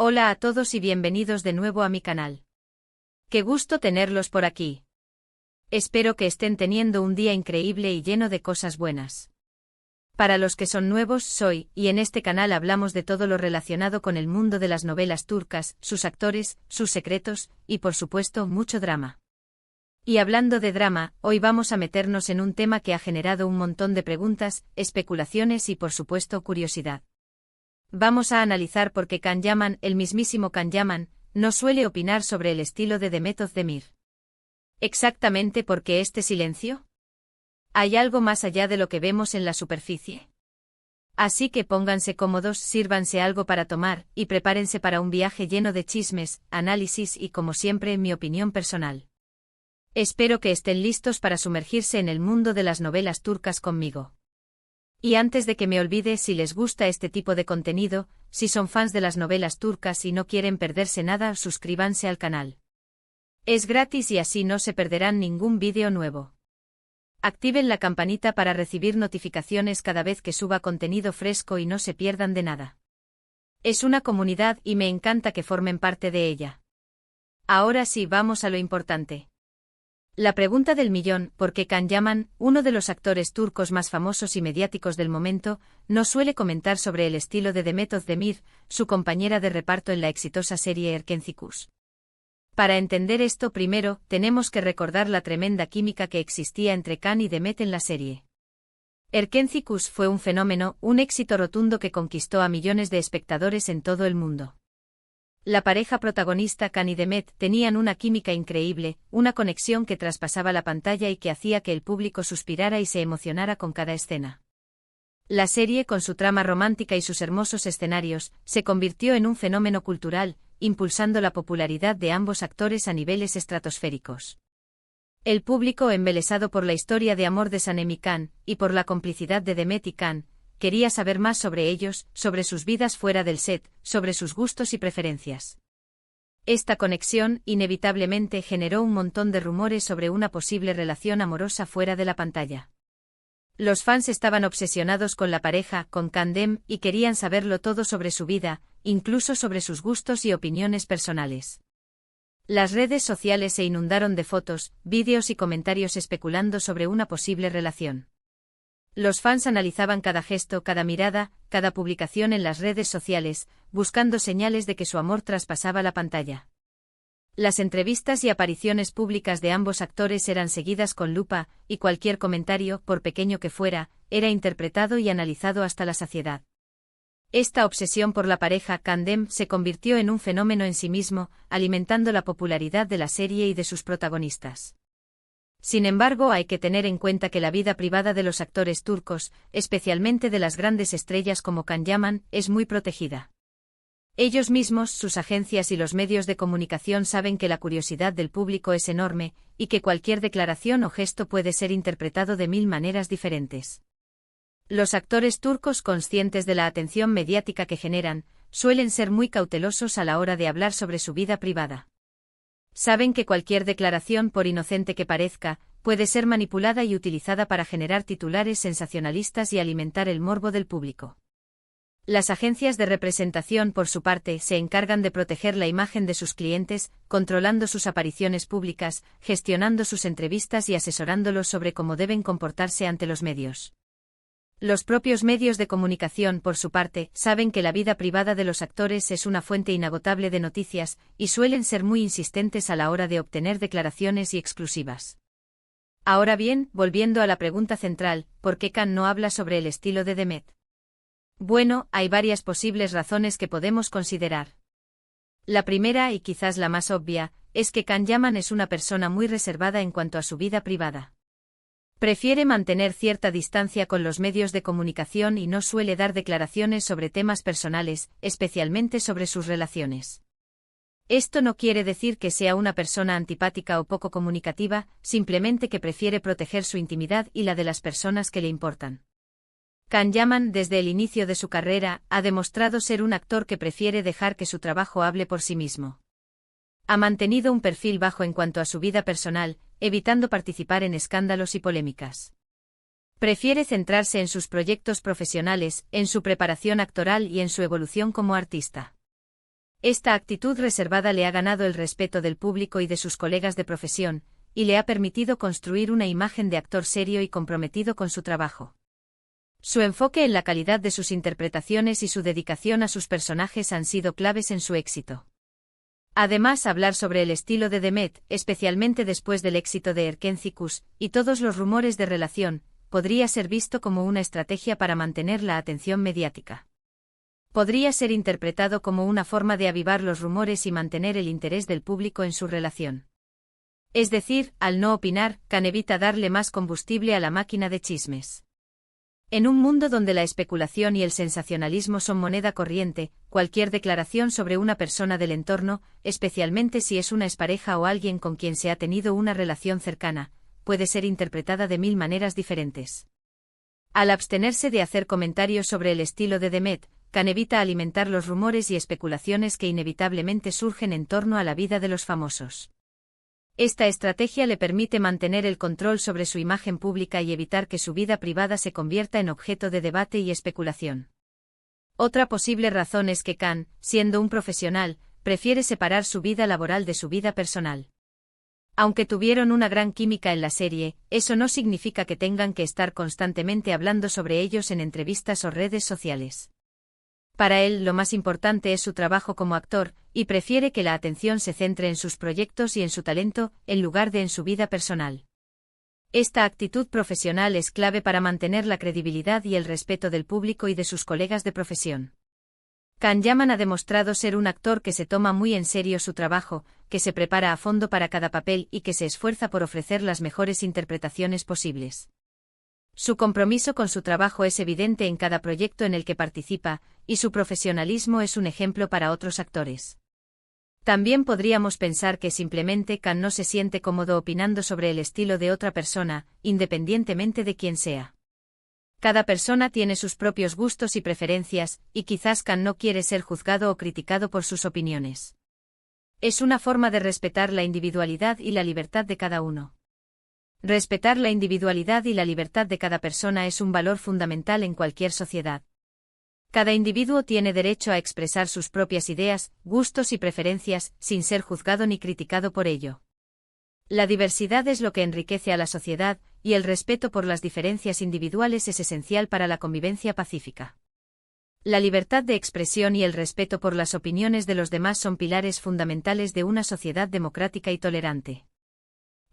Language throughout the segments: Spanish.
Hola a todos y bienvenidos de nuevo a mi canal. Qué gusto tenerlos por aquí. Espero que estén teniendo un día increíble y lleno de cosas buenas. Para los que son nuevos, y en este canal hablamos de todo lo relacionado con el mundo de las novelas turcas, sus actores, sus secretos, y por supuesto mucho drama. Y hablando de drama, hoy vamos a meternos en un tema que ha generado un montón de preguntas, especulaciones y por supuesto curiosidad. Vamos a analizar por qué Can Yaman, el mismísimo Can Yaman, no suele opinar sobre el estilo de Demet Özdemir. ¿Exactamente por qué este silencio? ¿Hay algo más allá de lo que vemos en la superficie? Así que pónganse cómodos, sírvanse algo para tomar, y prepárense para un viaje lleno de chismes, análisis y como siempre mi opinión personal. Espero que estén listos para sumergirse en el mundo de las novelas turcas conmigo. Y antes de que me olvide, si les gusta este tipo de contenido, si son fans de las novelas turcas y no quieren perderse nada, suscríbanse al canal. Es gratis y así no se perderán ningún vídeo nuevo. Activen la campanita para recibir notificaciones cada vez que suba contenido fresco y no se pierdan de nada. Es una comunidad y me encanta que formen parte de ella. Ahora sí, vamos a lo importante. La pregunta del millón, ¿por qué Can Yaman, uno de los actores turcos más famosos y mediáticos del momento, no suele comentar sobre el estilo de Demet Özdemir, su compañera de reparto en la exitosa serie Erkenci? Para entender esto primero, tenemos que recordar la tremenda química que existía entre Can y Demet en la serie. Erkenci fue un fenómeno, un éxito rotundo que conquistó a millones de espectadores en todo el mundo. La pareja protagonista Can y Demet tenían una química increíble, una conexión que traspasaba la pantalla y que hacía que el público suspirara y se emocionara con cada escena. La serie, con su trama romántica y sus hermosos escenarios, se convirtió en un fenómeno cultural, impulsando la popularidad de ambos actores a niveles estratosféricos. El público, embelesado por la historia de amor de Sanem y Can, y por la complicidad de Demet y Can, quería saber más sobre ellos, sobre sus vidas fuera del set, sobre sus gustos y preferencias. Esta conexión, inevitablemente, generó un montón de rumores sobre una posible relación amorosa fuera de la pantalla. Los fans estaban obsesionados con la pareja, con Can, y querían saberlo todo sobre su vida, incluso sobre sus gustos y opiniones personales. Las redes sociales se inundaron de fotos, vídeos y comentarios especulando sobre una posible relación. Los fans analizaban cada gesto, cada mirada, cada publicación en las redes sociales, buscando señales de que su amor traspasaba la pantalla. Las entrevistas y apariciones públicas de ambos actores eran seguidas con lupa, y cualquier comentario, por pequeño que fuera, era interpretado y analizado hasta la saciedad. Esta obsesión por la pareja Can se convirtió en un fenómeno en sí mismo, alimentando la popularidad de la serie y de sus protagonistas. Sin embargo, hay que tener en cuenta que la vida privada de los actores turcos, especialmente de las grandes estrellas como Can Yaman, es muy protegida. Ellos mismos, sus agencias y los medios de comunicación saben que la curiosidad del público es enorme, y que cualquier declaración o gesto puede ser interpretado de 1000 maneras diferentes. Los actores turcos, conscientes de la atención mediática que generan, suelen ser muy cautelosos a la hora de hablar sobre su vida privada. Saben que cualquier declaración, por inocente que parezca, puede ser manipulada y utilizada para generar titulares sensacionalistas y alimentar el morbo del público. Las agencias de representación, por su parte, se encargan de proteger la imagen de sus clientes, controlando sus apariciones públicas, gestionando sus entrevistas y asesorándolos sobre cómo deben comportarse ante los medios. Los propios medios de comunicación, por su parte, saben que la vida privada de los actores es una fuente inagotable de noticias, y suelen ser muy insistentes a la hora de obtener declaraciones y exclusivas. Ahora bien, volviendo a la pregunta central, ¿por qué Can no habla sobre el estilo de Demet? Bueno, hay varias posibles razones que podemos considerar. La primera, y quizás la más obvia, es que Can Yaman es una persona muy reservada en cuanto a su vida privada. Prefiere mantener cierta distancia con los medios de comunicación y no suele dar declaraciones sobre temas personales, especialmente sobre sus relaciones. Esto no quiere decir que sea una persona antipática o poco comunicativa, simplemente que prefiere proteger su intimidad y la de las personas que le importan. Can Yaman, desde el inicio de su carrera, ha demostrado ser un actor que prefiere dejar que su trabajo hable por sí mismo. Ha mantenido un perfil bajo en cuanto a su vida personal, evitando participar en escándalos y polémicas. Prefiere centrarse en sus proyectos profesionales, en su preparación actoral y en su evolución como artista. Esta actitud reservada le ha ganado el respeto del público y de sus colegas de profesión, y le ha permitido construir una imagen de actor serio y comprometido con su trabajo. Su enfoque en la calidad de sus interpretaciones y su dedicación a sus personajes han sido claves en su éxito. Además, hablar sobre el estilo de Demet, especialmente después del éxito de Erkenci-Kuş, y todos los rumores de relación, podría ser visto como una estrategia para mantener la atención mediática. Podría ser interpretado como una forma de avivar los rumores y mantener el interés del público en su relación. Es decir, al no opinar, Khan evita darle más combustible a la máquina de chismes. En un mundo donde la especulación y el sensacionalismo son moneda corriente, cualquier declaración sobre una persona del entorno, especialmente si es una expareja o alguien con quien se ha tenido una relación cercana, puede ser interpretada de 1000 maneras diferentes. Al abstenerse de hacer comentarios sobre el estilo de Demet, Khan evita alimentar los rumores y especulaciones que inevitablemente surgen en torno a la vida de los famosos. Esta estrategia le permite mantener el control sobre su imagen pública y evitar que su vida privada se convierta en objeto de debate y especulación. Otra posible razón es que Khan, siendo un profesional, prefiere separar su vida laboral de su vida personal. Aunque tuvieron una gran química en la serie, eso no significa que tengan que estar constantemente hablando sobre ellos en entrevistas o redes sociales. Para él lo más importante es su trabajo como actor, y prefiere que la atención se centre en sus proyectos y en su talento, en lugar de en su vida personal. Esta actitud profesional es clave para mantener la credibilidad y el respeto del público y de sus colegas de profesión. Khan Yaman ha demostrado ser un actor que se toma muy en serio su trabajo, que se prepara a fondo para cada papel y que se esfuerza por ofrecer las mejores interpretaciones posibles. Su compromiso con su trabajo es evidente en cada proyecto en el que participa, y su profesionalismo es un ejemplo para otros actores. También podríamos pensar que simplemente Khan no se siente cómodo opinando sobre el estilo de otra persona, independientemente de quién sea. Cada persona tiene sus propios gustos y preferencias, y quizás Khan no quiere ser juzgado o criticado por sus opiniones. Es una forma de respetar la individualidad y la libertad de cada uno. Respetar la individualidad y la libertad de cada persona es un valor fundamental en cualquier sociedad. Cada individuo tiene derecho a expresar sus propias ideas, gustos y preferencias, sin ser juzgado ni criticado por ello. La diversidad es lo que enriquece a la sociedad, y el respeto por las diferencias individuales es esencial para la convivencia pacífica. La libertad de expresión y el respeto por las opiniones de los demás son pilares fundamentales de una sociedad democrática y tolerante.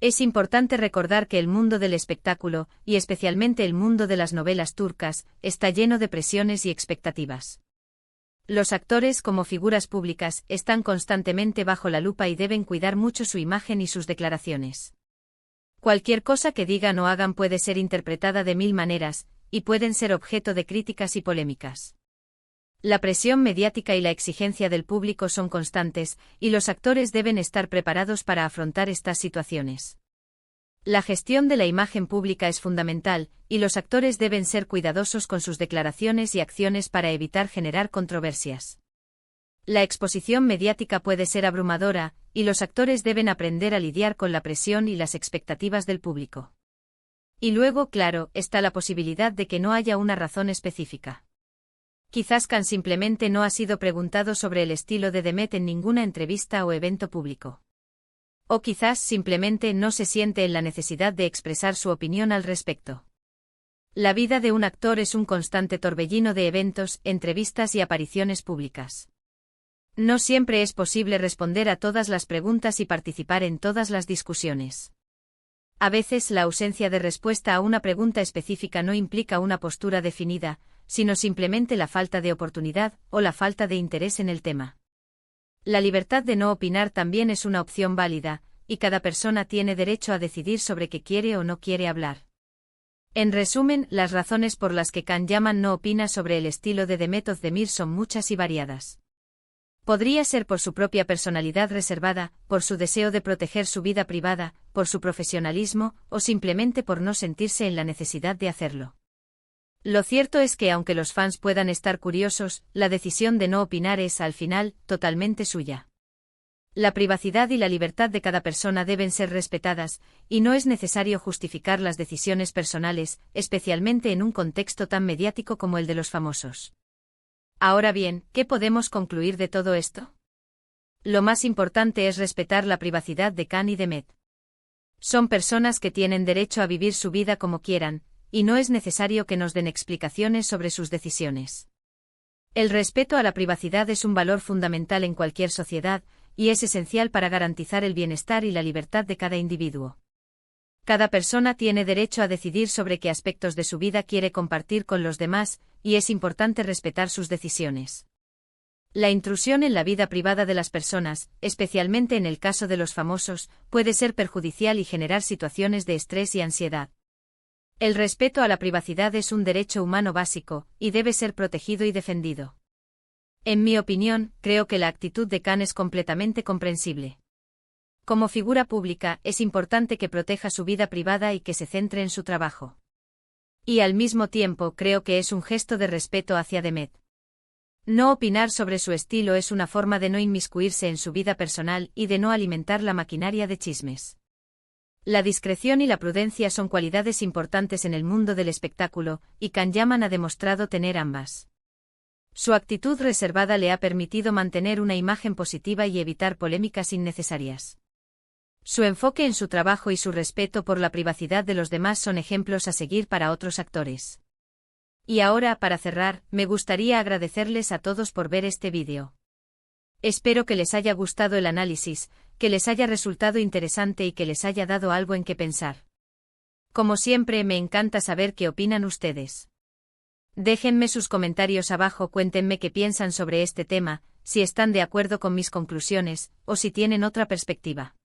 Es importante recordar que el mundo del espectáculo, y especialmente el mundo de las novelas turcas, está lleno de presiones y expectativas. Los actores, como figuras públicas, están constantemente bajo la lupa y deben cuidar mucho su imagen y sus declaraciones. Cualquier cosa que digan o hagan puede ser interpretada de 1000 maneras, y pueden ser objeto de críticas y polémicas. La presión mediática y la exigencia del público son constantes, y los actores deben estar preparados para afrontar estas situaciones. La gestión de la imagen pública es fundamental, y los actores deben ser cuidadosos con sus declaraciones y acciones para evitar generar controversias. La exposición mediática puede ser abrumadora, y los actores deben aprender a lidiar con la presión y las expectativas del público. Y luego, claro, está la posibilidad de que no haya una razón específica. Quizás Khan simplemente no ha sido preguntado sobre el estilo de Demet en ninguna entrevista o evento público. O quizás simplemente no se siente en la necesidad de expresar su opinión al respecto. La vida de un actor es un constante torbellino de eventos, entrevistas y apariciones públicas. No siempre es posible responder a todas las preguntas y participar en todas las discusiones. A veces la ausencia de respuesta a una pregunta específica no implica una postura definida, sino simplemente la falta de oportunidad o la falta de interés en el tema. La libertad de no opinar también es una opción válida, y cada persona tiene derecho a decidir sobre qué quiere o no quiere hablar. En resumen, las razones por las que Khan Yaman no opina sobre el estilo de Demet Özdemir son muchas y variadas. Podría ser por su propia personalidad reservada, por su deseo de proteger su vida privada, por su profesionalismo, o simplemente por no sentirse en la necesidad de hacerlo. Lo cierto es que aunque los fans puedan estar curiosos, la decisión de no opinar es, al final, totalmente suya. La privacidad y la libertad de cada persona deben ser respetadas, y no es necesario justificar las decisiones personales, especialmente en un contexto tan mediático como el de los famosos. Ahora bien, ¿qué podemos concluir de todo esto? Lo más importante es respetar la privacidad de Khan y de Met. Son personas que tienen derecho a vivir su vida como quieran, y no es necesario que nos den explicaciones sobre sus decisiones. El respeto a la privacidad es un valor fundamental en cualquier sociedad, y es esencial para garantizar el bienestar y la libertad de cada individuo. Cada persona tiene derecho a decidir sobre qué aspectos de su vida quiere compartir con los demás, y es importante respetar sus decisiones. La intrusión en la vida privada de las personas, especialmente en el caso de los famosos, puede ser perjudicial y generar situaciones de estrés y ansiedad. El respeto a la privacidad es un derecho humano básico, y debe ser protegido y defendido. En mi opinión, creo que la actitud de Khan es completamente comprensible. Como figura pública, es importante que proteja su vida privada y que se centre en su trabajo. Y al mismo tiempo creo que es un gesto de respeto hacia Demet. No opinar sobre su estilo es una forma de no inmiscuirse en su vida personal y de no alimentar la maquinaria de chismes. La discreción y la prudencia son cualidades importantes en el mundo del espectáculo, y Khan Yaman ha demostrado tener ambas. Su actitud reservada le ha permitido mantener una imagen positiva y evitar polémicas innecesarias. Su enfoque en su trabajo y su respeto por la privacidad de los demás son ejemplos a seguir para otros actores. Y ahora, para cerrar, me gustaría agradecerles a todos por ver este vídeo. Espero que les haya gustado el análisis, que les haya resultado interesante y que les haya dado algo en qué pensar. Como siempre, me encanta saber qué opinan ustedes. Déjenme sus comentarios abajo, cuéntenme qué piensan sobre este tema, si están de acuerdo con mis conclusiones, o si tienen otra perspectiva.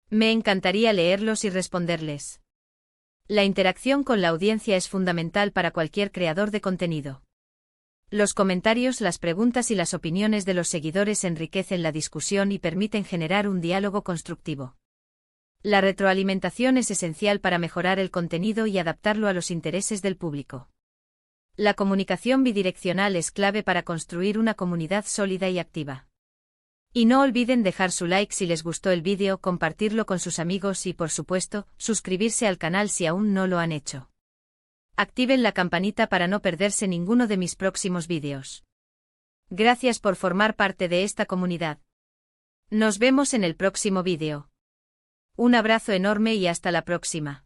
Me encantaría leerlos y responderles. La interacción con la audiencia es fundamental para cualquier creador de contenido. Los comentarios, las preguntas y las opiniones de los seguidores enriquecen la discusión y permiten generar un diálogo constructivo. La retroalimentación es esencial para mejorar el contenido y adaptarlo a los intereses del público. La comunicación bidireccional es clave para construir una comunidad sólida y activa. Y no olviden dejar su like si les gustó el vídeo, compartirlo con sus amigos y, por supuesto, suscribirse al canal si aún no lo han hecho. Activen la campanita para no perderse ninguno de mis próximos vídeos. Gracias por formar parte de esta comunidad. Nos vemos en el próximo vídeo. Un abrazo enorme y hasta la próxima.